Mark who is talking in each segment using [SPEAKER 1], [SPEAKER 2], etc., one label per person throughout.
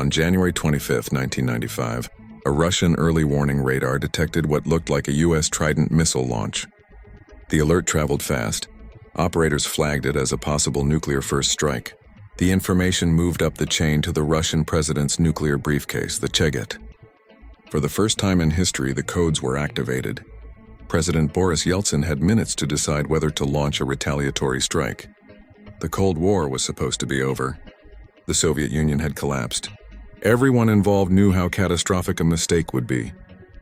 [SPEAKER 1] On January 25, 1995, a Russian early warning radar detected what looked like a U.S. Trident missile launch. The alert traveled fast. Operators flagged it as a possible nuclear first strike. The information moved up the chain to the Russian president's nuclear briefcase, the Cheget. For the first time in history, the codes were activated. President Boris Yeltsin had minutes to decide whether to launch a retaliatory strike. The Cold War was supposed to be over. The Soviet Union had collapsed. Everyone involved knew how catastrophic a mistake would be,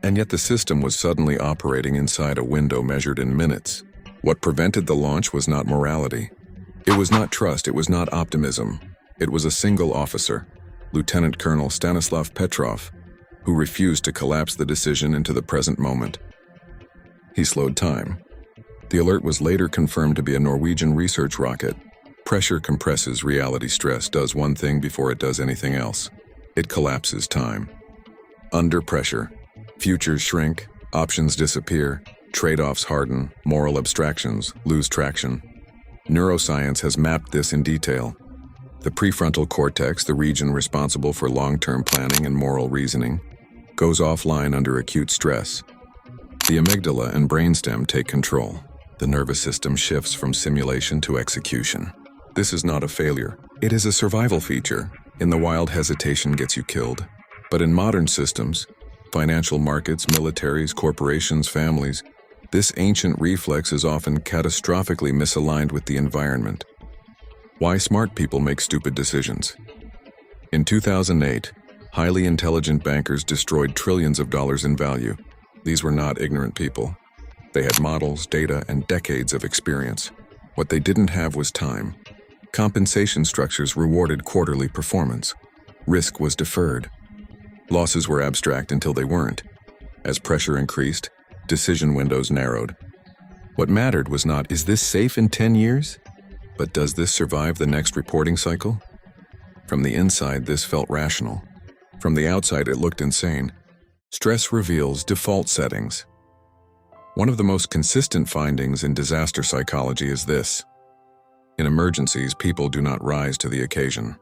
[SPEAKER 1] and yet the system was suddenly operating inside a window measured in minutes. What prevented the launch was not morality. It was not trust, it was not optimism. It was a single officer, Lieutenant Colonel Stanislav Petrov, who refused to collapse the decision into the present moment. He slowed time. The alert was later confirmed to be a Norwegian research rocket. Pressure compresses reality. Stress does one thing before it does anything else. It collapses time. Under pressure, futures shrink, options disappear, trade-offs harden, moral abstractions lose traction. Neuroscience has mapped this in detail. The prefrontal cortex, the region responsible for long-term planning and moral reasoning, goes offline under acute stress. The amygdala and brainstem take control. The nervous system shifts from simulation to execution. This is not a failure. It is a survival feature. In the wild, hesitation gets you killed. But in modern systems, financial markets, militaries, corporations, families, this ancient reflex is often catastrophically misaligned with the environment. Why smart people make stupid decisions. In 2008, highly intelligent bankers destroyed trillions of dollars in value. These were not ignorant people. They had models, data, and decades of experience. What they didn't have was time. Compensation structures rewarded quarterly performance. Risk was deferred. Losses were abstract until they weren't. As pressure increased, decision windows narrowed. What mattered was not, is this safe in 10 years? But does this survive the next reporting cycle? From the inside, this felt rational. From the outside, it looked insane. Stress reveals default settings. One of the most consistent findings in disaster psychology is this. In emergencies, people do not rise to the occasion.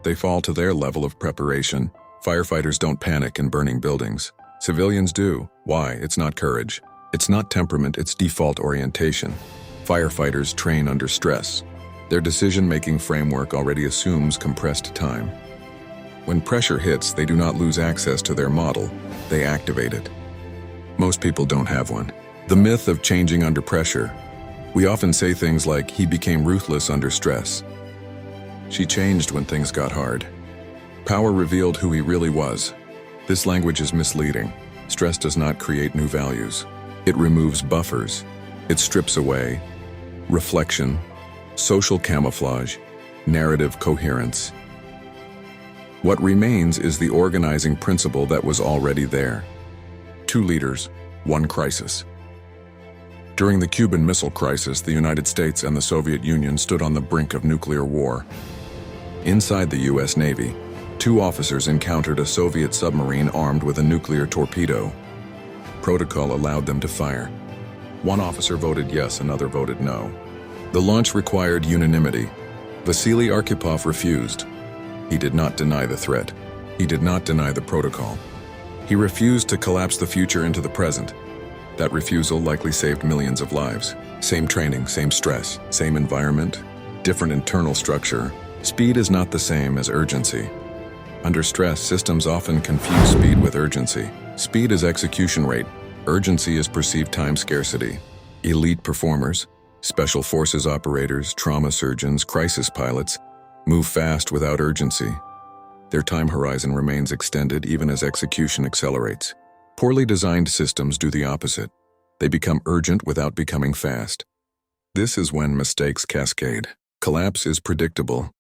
[SPEAKER 1] They fall to their level of preparation. Firefighters don't panic in burning buildings. Civilians do. Why? It's not courage. It's not temperament, it's default orientation. Firefighters train under stress. Their decision-making framework already assumes compressed time. When pressure hits, they do not lose access to their model, they activate it. Most people don't have one. The myth of changing under pressure. We often say things like, he became ruthless under stress. She changed when things got hard. Power revealed who he really was. This language is misleading. Stress does not create new values. It removes buffers. It strips away reflection, social camouflage, narrative coherence. What remains is the organizing principle that was already there. 2 leaders, 1 crisis. During the Cuban Missile Crisis, the United States and the Soviet Union stood on the brink of nuclear war. Inside the U.S. Navy, 2 officers encountered a Soviet submarine armed with a nuclear torpedo. Protocol allowed them to fire. 1 officer voted yes, another voted no. The launch required unanimity. Vasily Arkhipov refused. He did not deny the threat. He did not deny the protocol. He refused to collapse the future into the present. That refusal likely saved millions of lives. Same training, same stress, same environment, different internal structure. Speed is not the same as urgency. Under stress, systems often confuse speed with urgency. Speed is execution rate. Urgency is perceived time scarcity. Elite performers, special forces operators, trauma surgeons, crisis pilots, move fast without urgency. Their time horizon remains extended even as execution accelerates. Poorly designed systems do the opposite. They become urgent without becoming fast. This is when mistakes cascade. Collapse is predictable.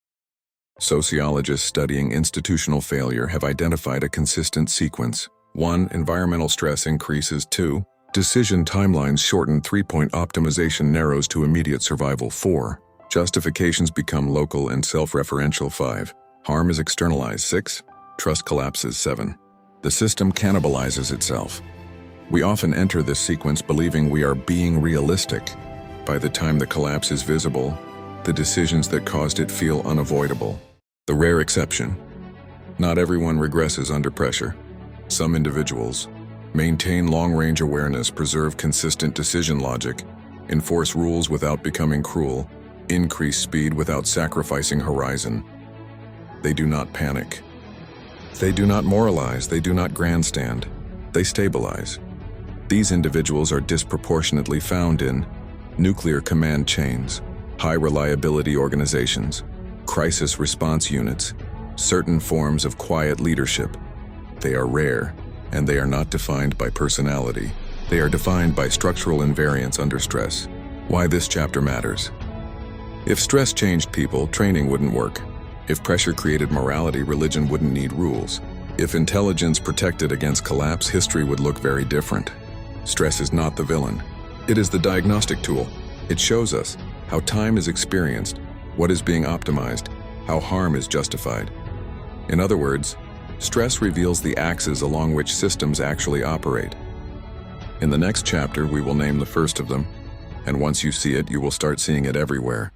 [SPEAKER 1] Sociologists studying institutional failure have identified a consistent sequence. 1. Environmental stress increases. 2. Decision timelines shorten. 3-point optimization narrows to immediate survival. 4. Justifications become local and self-referential. 5. Harm is externalized. 6. Trust collapses. 7. The system cannibalizes itself. We often enter this sequence believing we are being realistic. By the time the collapse is visible, the decisions that caused it feel unavoidable. The rare exception. Not everyone regresses under pressure. Some individuals maintain long-range awareness, preserve consistent decision logic, enforce rules without becoming cruel, increase speed without sacrificing horizon. They do not panic. They do not moralize. They do not grandstand. They stabilize. These individuals are disproportionately found in nuclear command chains, high-reliability organizations, crisis response units, certain forms of quiet leadership. They are rare, and they are not defined by personality. They are defined by structural invariance under stress. Why this chapter matters. If stress changed people, training wouldn't work. If pressure created morality, religion wouldn't need rules. If intelligence protected against collapse, history would look very different. Stress is not the villain. It is the diagnostic tool. It shows us how time is experienced, what is being optimized, how harm is justified. In other words, stress reveals the axes along which systems actually operate. In the next chapter, we will name the first of them, and once you see it, you will start seeing it everywhere.